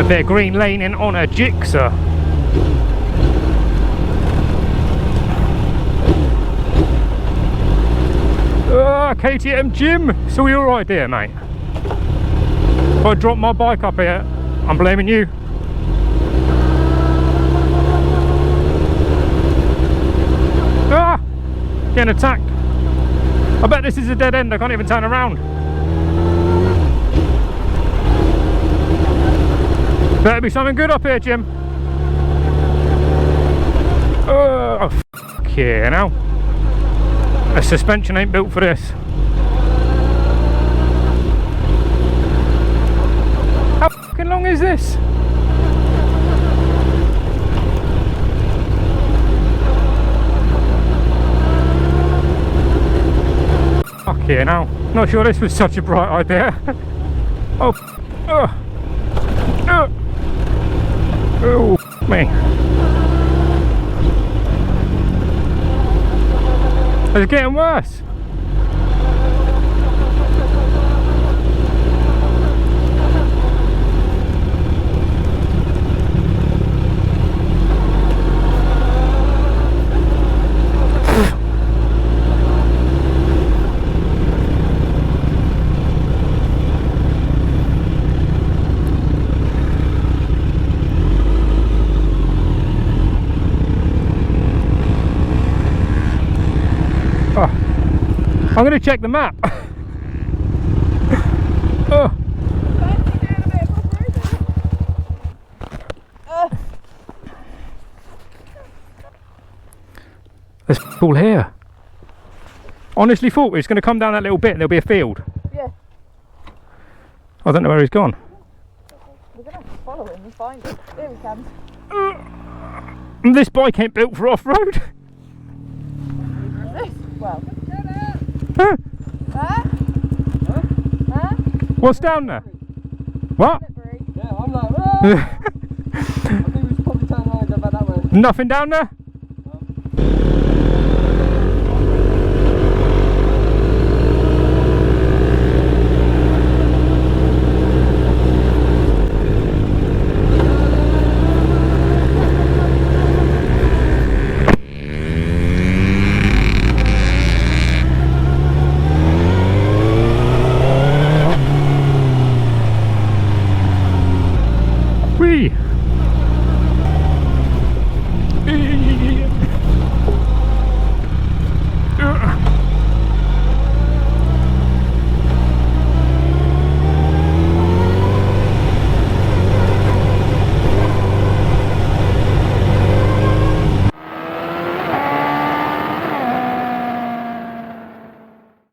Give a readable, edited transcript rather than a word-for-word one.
bit of green laning on a Gsxr. KTM Jim, so we alright there, mate? If I drop my bike up here, I'm blaming you. Ah! Getting attacked. I bet this is a dead end, I can't even turn around. Better be something good up here, Jim. Oh, fuck yeah, now. The suspension ain't built for this. How fucking long is this? Fuck yeah, now. Not sure this was such a bright idea. Oh, oh, me. It's getting worse. I'm going to check the map. Oh. There's all here. Honestly thought we was going to come down that little bit and there'll be a field. Yeah. I don't know where he's gone. We're going to have to follow him and find him. There he comes. This bike ain't built for off-road. This? Well. Huh? Huh? Huh? What's down there? What? Yeah, I'm like, oh! I think we should probably turn around and go back that way. Nothing down there? No.